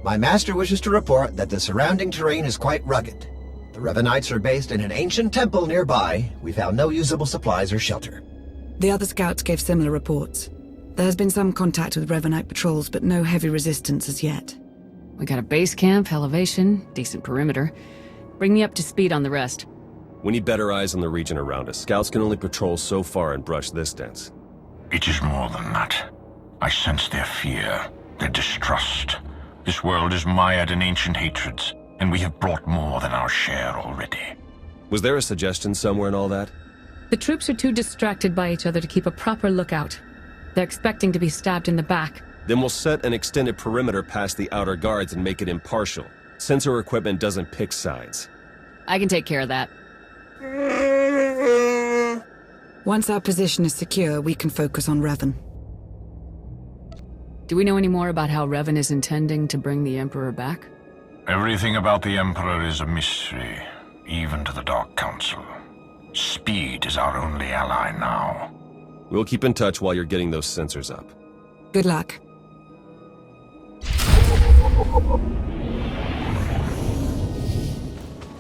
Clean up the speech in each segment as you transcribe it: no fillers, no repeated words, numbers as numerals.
My master wishes to report that the surrounding terrain is quite rugged. The Revanites are based in an ancient temple nearby. We found no usable supplies or shelter. The other scouts gave similar reports. There has been some contact with Revanite patrols, but no heavy resistance as yet. We got a base camp, elevation, decent perimeter. Bring me up to speed on the rest. We need better eyes on the region around us. Scouts can only patrol so far and brush this dense. It is more than that. I sense their fear, their distrust. This world is mired in ancient hatreds, and we have brought more than our share already. Was there a suggestion somewhere in all that? The troops are too distracted by each other to keep a proper lookout. They're expecting to be stabbed in the back. Then we'll set an extended perimeter past the outer guards and make it impartial. Sensor equipment doesn't pick sides. I can take care of that. Once our position is secure, we can focus on Revan. Do we know any more about how Revan is intending to bring the Emperor back? Everything about the Emperor is a mystery, even to the Dark Council. Speed is our only ally now. We'll keep in touch while you're getting those sensors up. Good luck.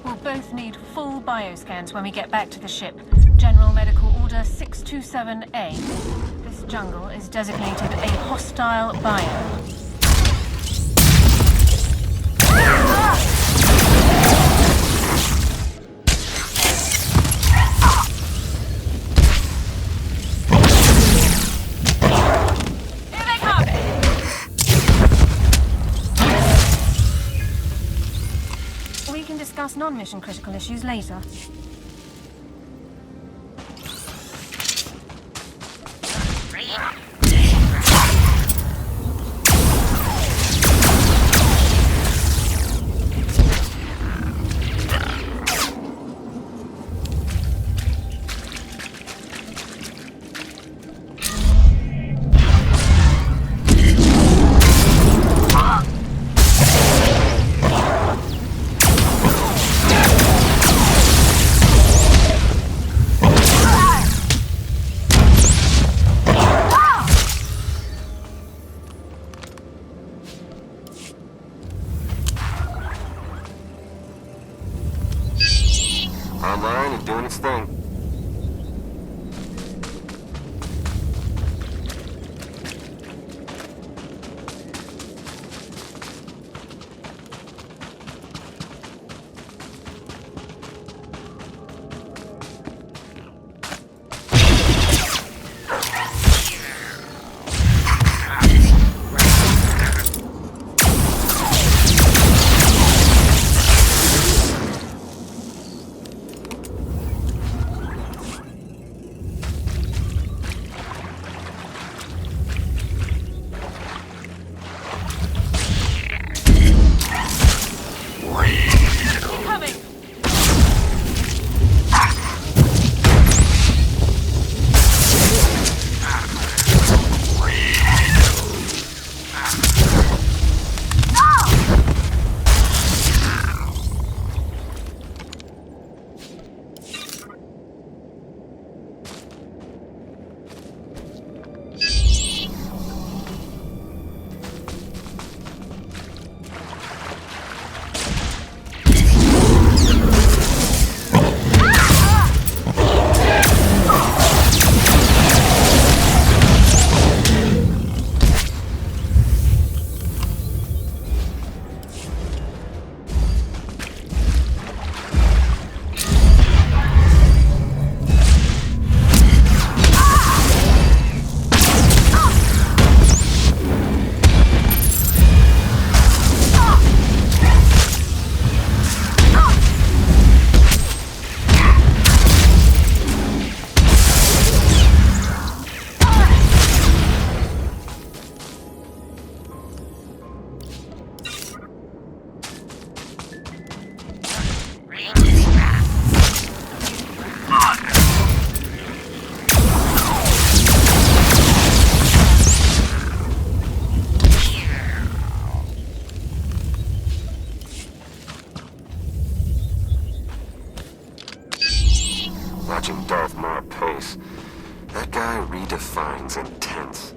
We'll both need full bioscans when we get back to the ship. General Medical Order 627A. This jungle is designated a hostile biome. Here they come! We can discuss non-mission critical issues later. Online and doing its thing. Watching Darth Maul pace, that guy redefines intense.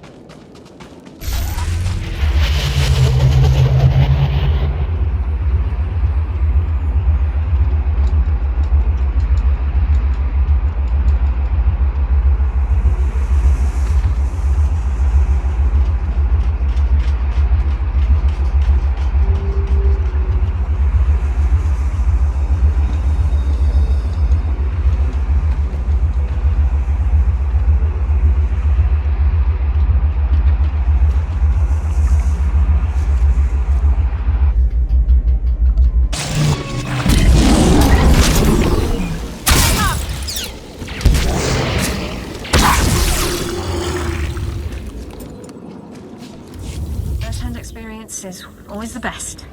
experience is always the best.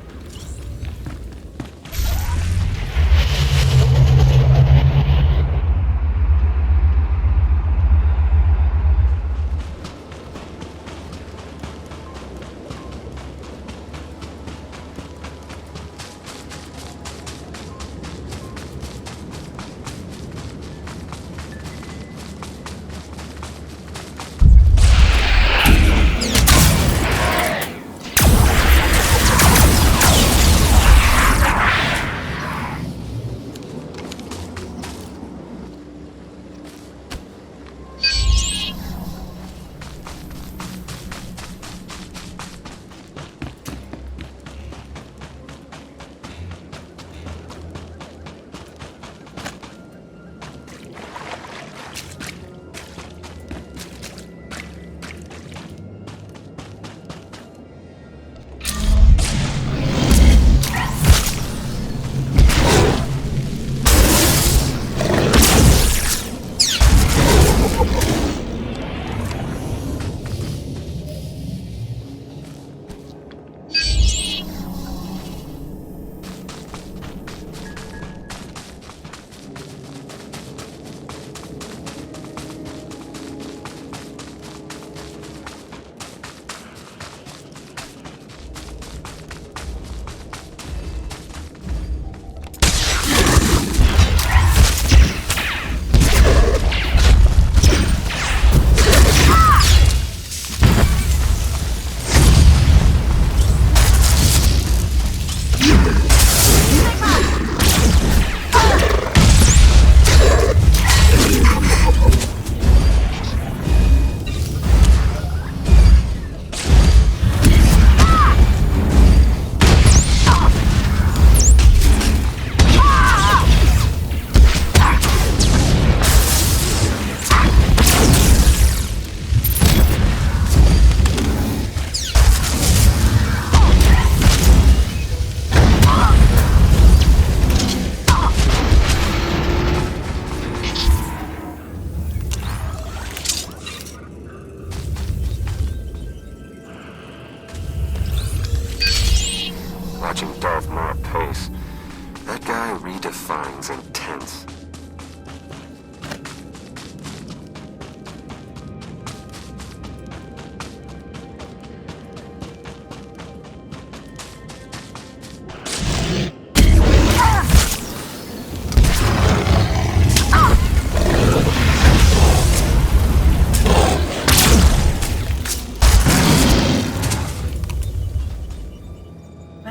redefines intense.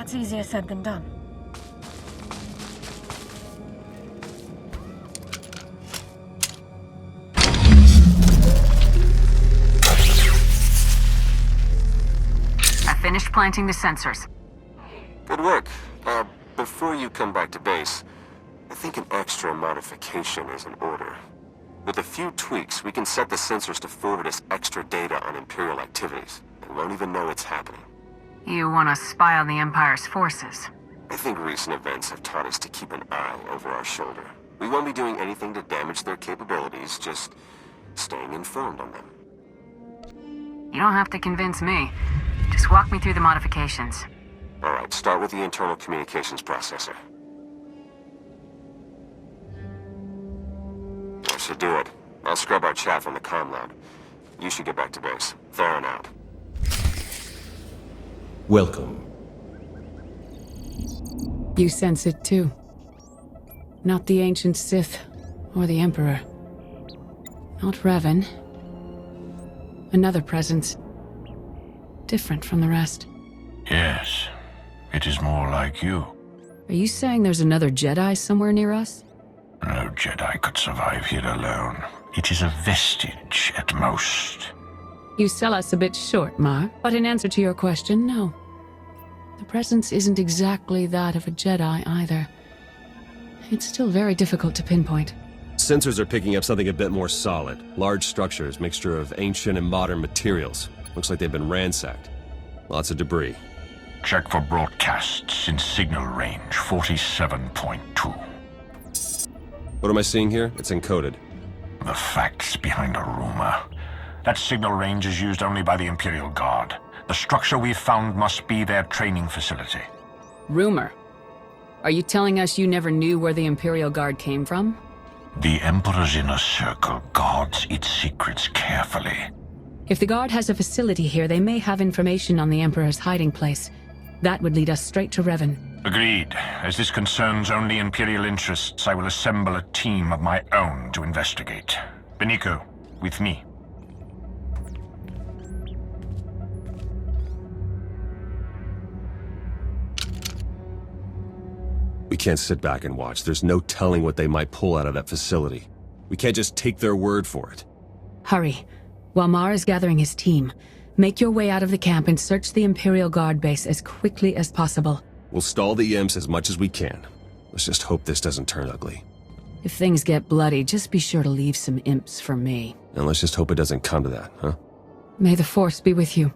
That's easier said than done. I finished planting the sensors. Good work. Before you come back to base, I think an extra modification is in order. With a few tweaks, we can set the sensors to forward us extra data on Imperial activities, and won't even know it's happening. You want to spy on the Empire's forces? I think recent events have taught us to keep an eye over our shoulder. We won't be doing anything to damage their capabilities, just staying informed on them. You don't have to convince me. Just walk me through the modifications. Alright, start with the internal communications processor. That should do it. I'll scrub our chat from the comm loud. You should get back to base. Theron out. Welcome. You sense it too. Not the ancient Sith or the Emperor. Not Revan. Another presence. Different from the rest. Yes. It is more like you. Are you saying there's another Jedi somewhere near us? No Jedi could survive here alone. It is a vestige at most. You sell us a bit short, Mar. But in answer to your question, no. The presence isn't exactly that of a Jedi either. It's still very difficult to pinpoint. Sensors are picking up something a bit more solid. Large structures, mixture of ancient and modern materials. Looks like they've been ransacked. Lots of debris. Check for broadcasts in signal range 47.2. What am I seeing here? It's encoded. The facts behind a rumor. That signal range is used only by the Imperial Guard. The structure we've found must be their training facility. Rumor. Are you telling us you never knew where the Imperial Guard came from? The Emperor's inner circle guards its secrets carefully. If the Guard has a facility here, they may have information on the Emperor's hiding place. That would lead us straight to Revan. Agreed. As this concerns only Imperial interests, I will assemble a team of my own to investigate. Beniko, with me. We can't sit back and watch. There's no telling what they might pull out of that facility. We can't just take their word for it. Hurry. While Mar is gathering his team, make your way out of the camp and search the Imperial Guard base as quickly as possible. We'll stall the imps as much as we can. Let's just hope this doesn't turn ugly. If things get bloody, just be sure to leave some imps for me. And let's just hope it doesn't come to that, huh? May the Force be with you.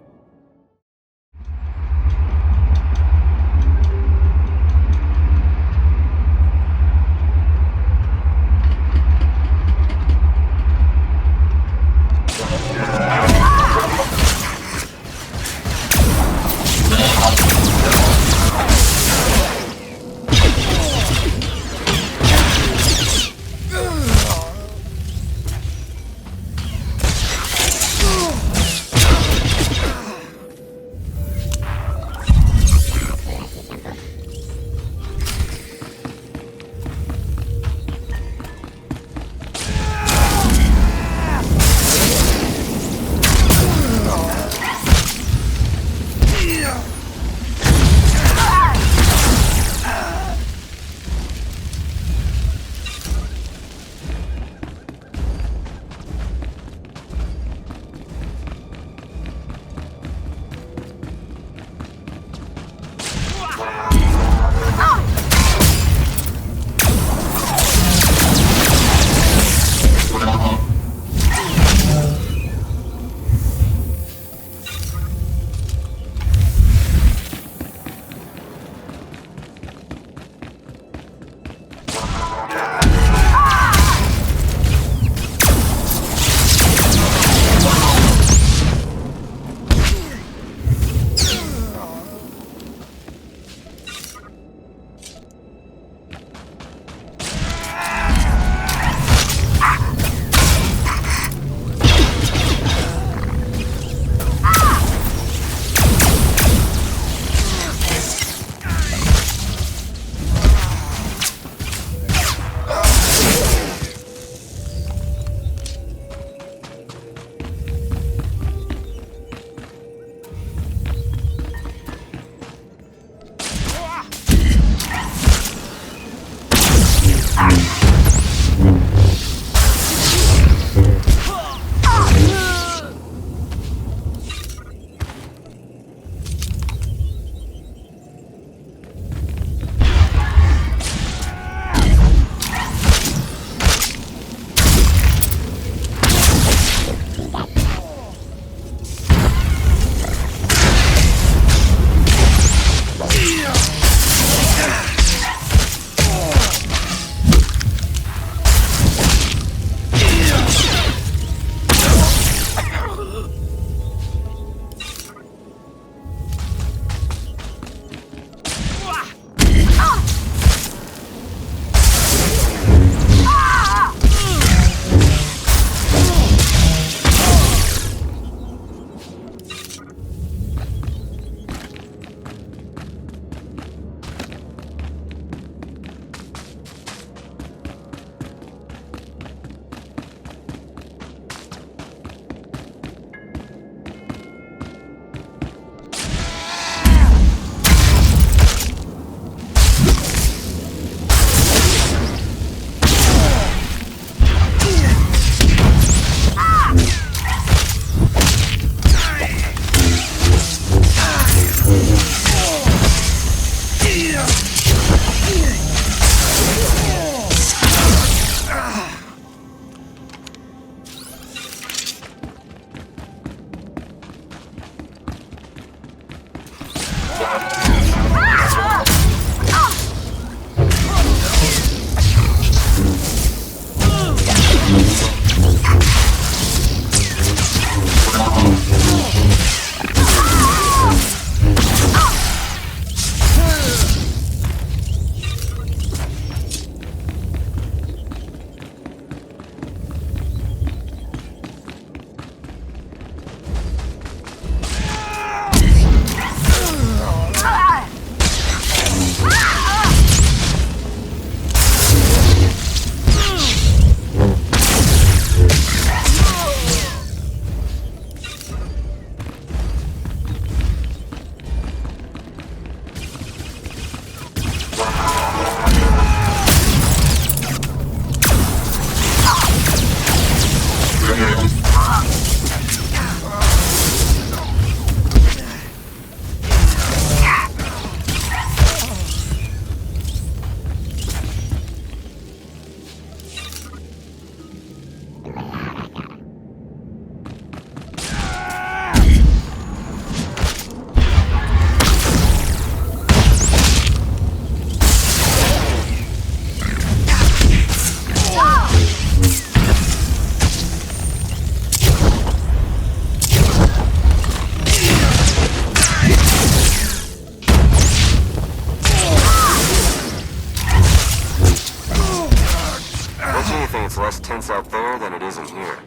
tense out there than it is in here.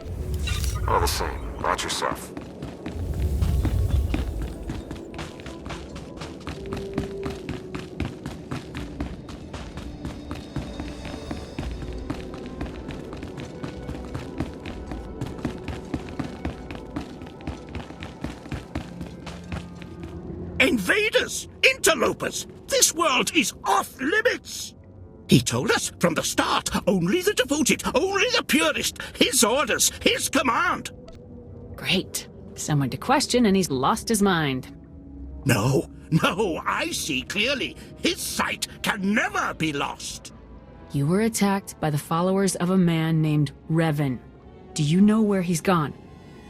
All the same, watch yourself. Invaders! Interlopers! This world is off limits! He told us from the start, only the devoted, only the purest, his orders, his command! Great. Someone to question and he's lost his mind. No, I see clearly. His sight can never be lost. You were attacked by the followers of a man named Revan. Do you know where he's gone?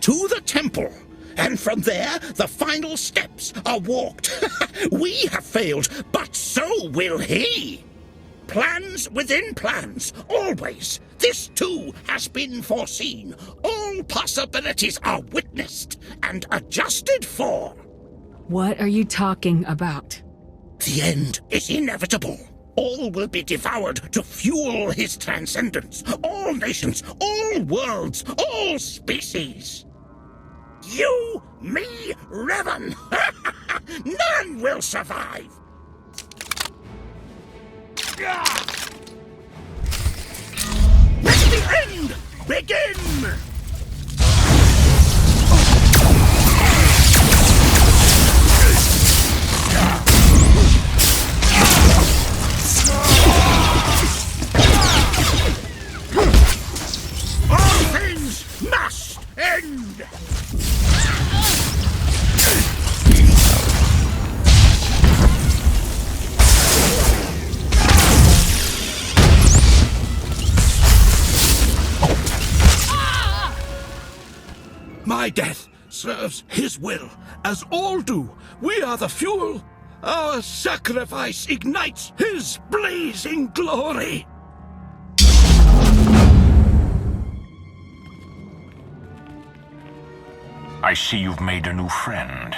To the temple. And from there, the final steps are walked. We have failed, but so will he. Plans within plans, always. This too has been foreseen. All possibilities are witnessed and adjusted for. What are you talking about? The end is inevitable. All will be devoured to fuel his transcendence. All nations, all worlds, all species. You, me, Revan. None will survive. Let the end begin! All things must end! My death serves his will, as all do. We are the fuel. Our sacrifice ignites his blazing glory. I see you've made a new friend.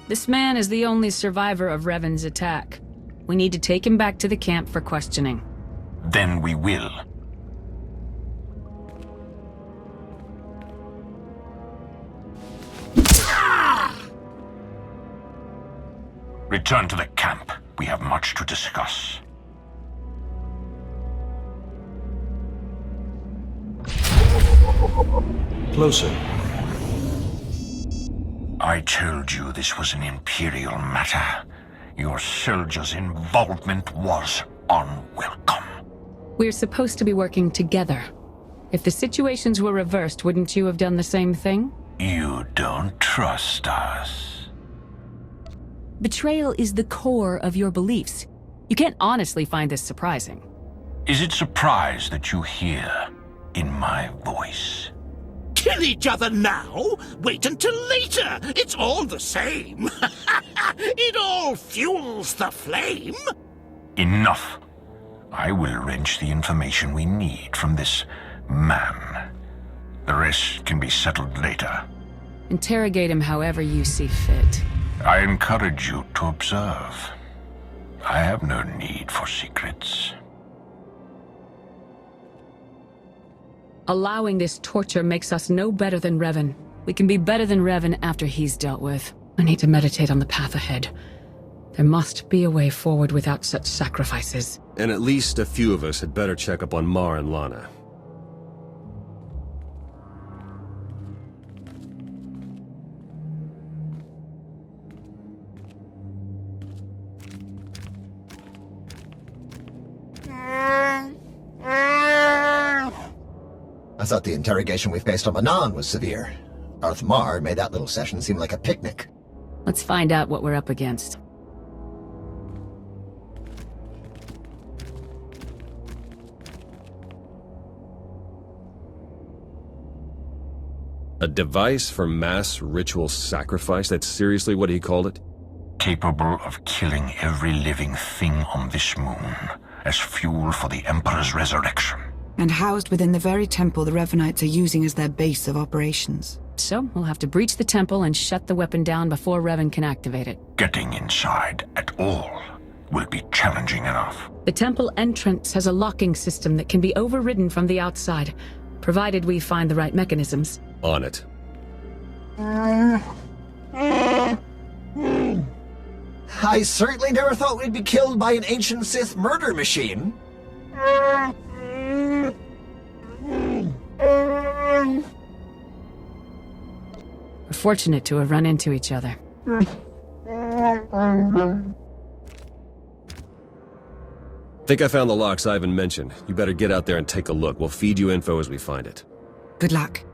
This man is the only survivor of Revan's attack. We need to take him back to the camp for questioning. Then we will. Return to the camp. We have much to discuss. Closer. I told you this was an Imperial matter. Your soldiers' involvement was unwelcome. We're supposed to be working together. If the situations were reversed, wouldn't you have done the same thing? You don't trust us. Betrayal is the core of your beliefs. You can't honestly find this surprising. Is it surprise that you hear in my voice? Kill each other now? Wait until later. It's all the same. It all fuels the flame. Enough. I will wrench the information we need from this man. The rest can be settled later. Interrogate him however you see fit. I encourage you to observe. I have no need for secrets. Allowing this torture makes us no better than Revan. We can be better than Revan after he's dealt with. I need to meditate on the path ahead. There must be a way forward without such sacrifices. And at least a few of us had better check up on Mar and Lana. I thought the interrogation we faced on Manan was severe. Darth Mar made that little session seem like a picnic. Let's find out what we're up against. A device for mass ritual sacrifice? That's seriously what he called it? Capable of killing every living thing on this moon as fuel for the Emperor's resurrection. And housed within the very temple the Revanites are using as their base of operations. So, we'll have to breach the temple and shut the weapon down before Revan can activate it. Getting inside at all will be challenging enough. The temple entrance has a locking system that can be overridden from the outside. provided we find the right mechanisms. On it. I certainly never thought we'd be killed by an ancient Sith murder machine. We're fortunate to have run into each other. Think I found the locks Ivan mentioned. You better get out there and take a look. We'll feed you info as we find it. Good luck.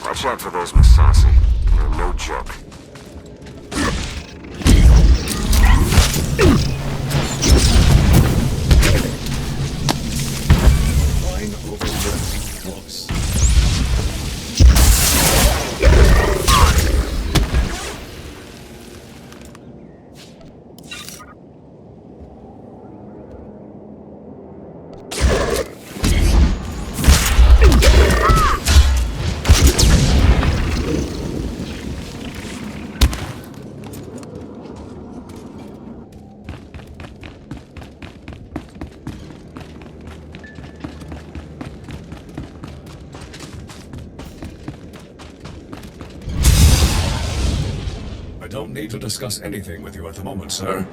Watch out for those Massassi. They're no joke. Flying over the close. I don't need to discuss anything with you at the moment, sir.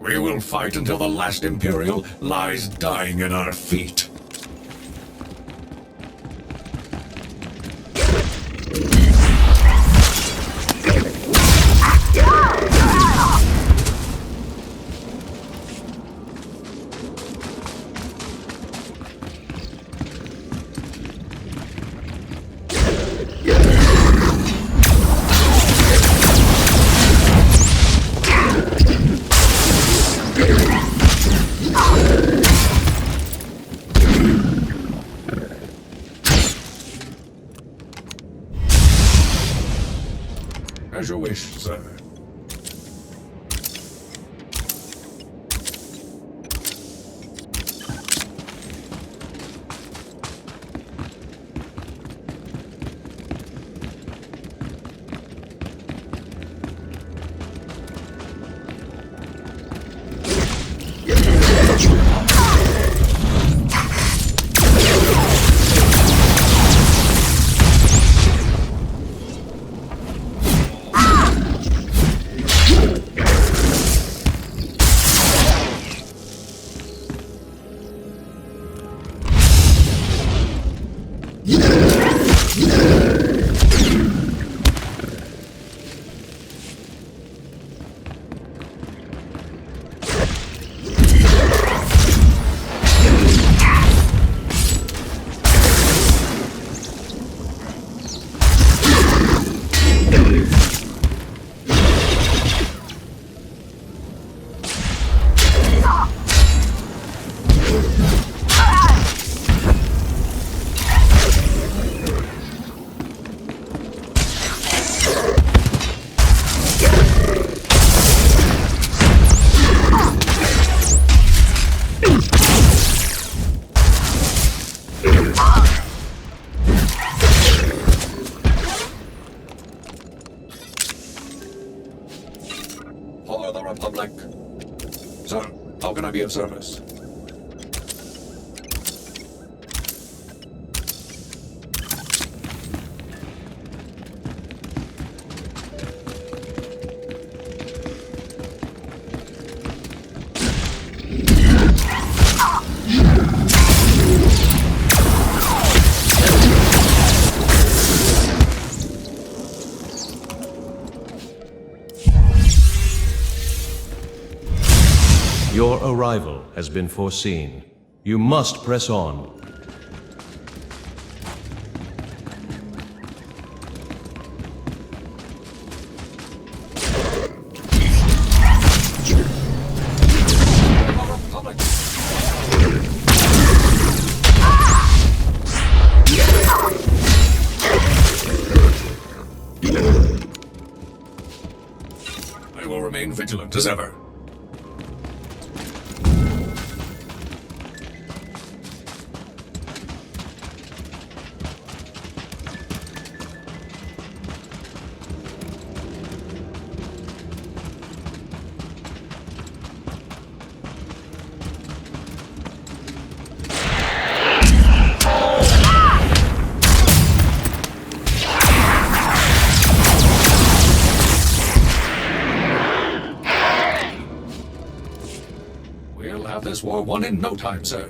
We will fight until the last Imperial lies dying at our feet. As you wish, sir. For the Republic. Sir, how can I be of service? arrival has been foreseen. You must press on. I will remain vigilant as ever. We'll have this war won in no time, sir.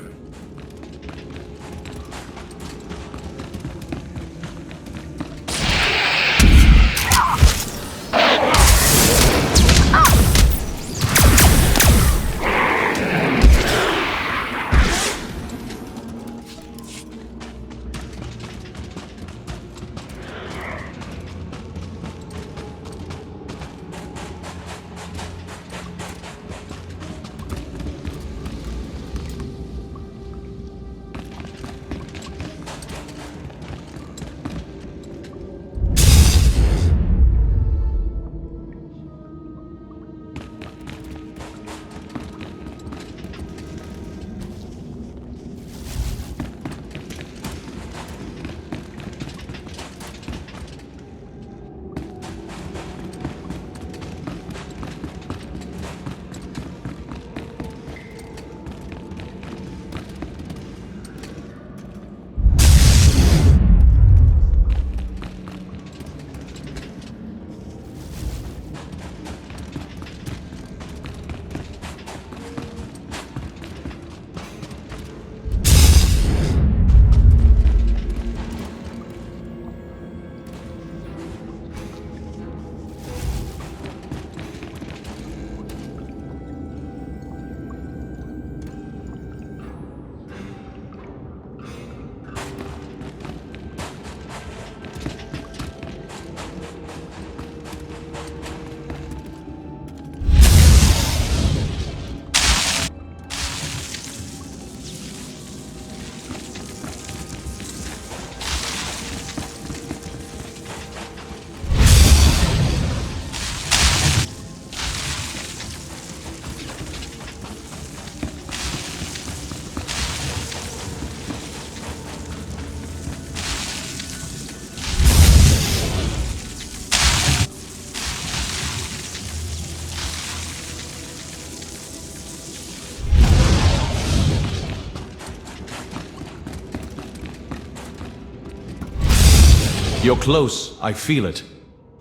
You're close. I feel it.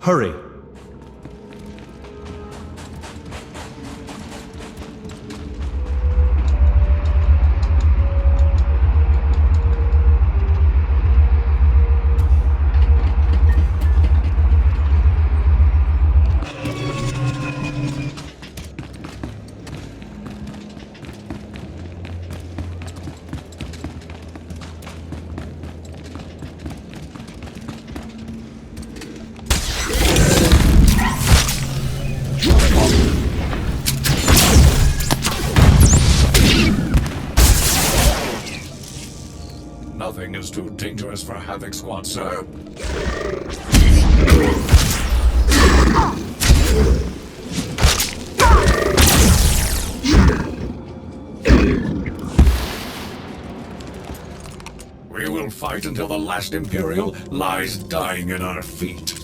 Hurry. Nothing is too dangerous for Havoc Squad, sir. We will fight until the last Imperial lies dying at our feet.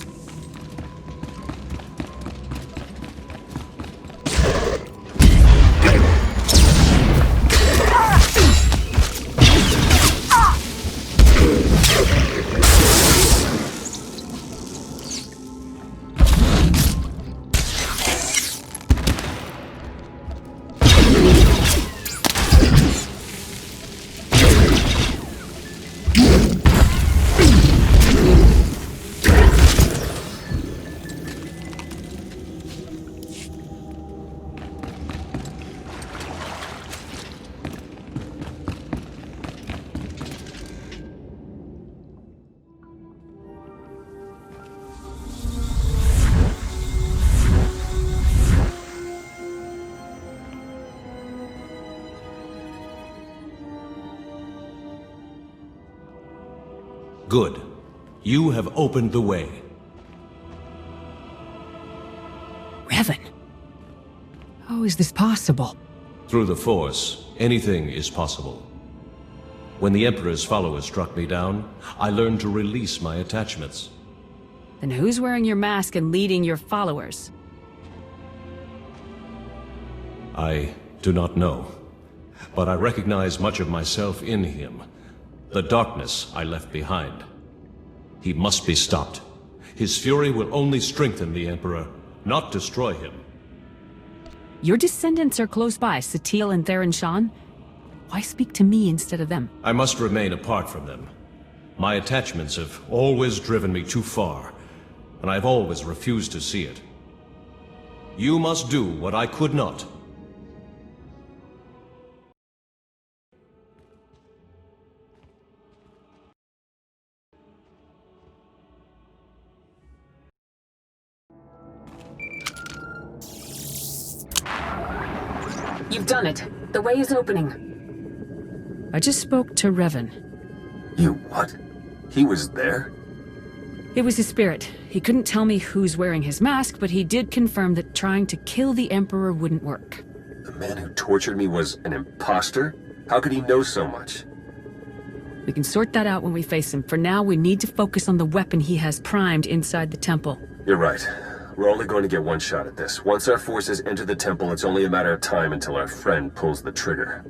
Good. You have opened the way. Revan. How is this possible? Through the Force, anything is possible. When the Emperor's followers struck me down, I learned to release my attachments. Then who's wearing your mask and leading your followers? I do not know, but I recognize much of myself in him. The darkness I left behind. He must be stopped. His fury will only strengthen the Emperor, not destroy him. Your descendants are close by, Satele and Theron Shan. Why speak to me instead of them? I must remain apart from them. My attachments have always driven me too far, and I've always refused to see it. You must do what I could not. You've done it. The way is opening. I just spoke to Revan. You what? He was there? It was his spirit. He couldn't tell me who's wearing his mask, but he did confirm that trying to kill the Emperor wouldn't work. The man who tortured me was an imposter? How could he know so much? We can sort that out when we face him. For now, we need to focus on the weapon he has primed inside the temple. You're right. We're only going to get one shot at this. Once our forces enter the temple, it's only a matter of time until our friend pulls the trigger.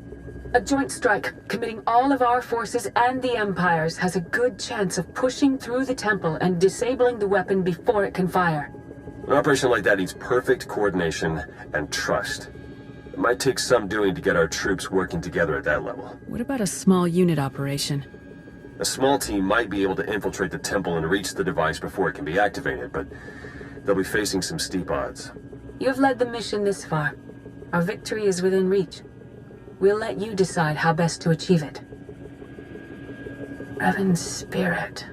A joint strike, committing all of our forces and the Empire's, has a good chance of pushing through the temple and disabling the weapon before it can fire. An operation like that needs perfect coordination and trust. It might take some doing to get our troops working together at that level. What about a small unit operation? A small team might be able to infiltrate the temple and reach the device before it can be activated, but they'll be facing some steep odds. You've led the mission this far. Our victory is within reach. We'll let you decide how best to achieve it. Revan's spirit.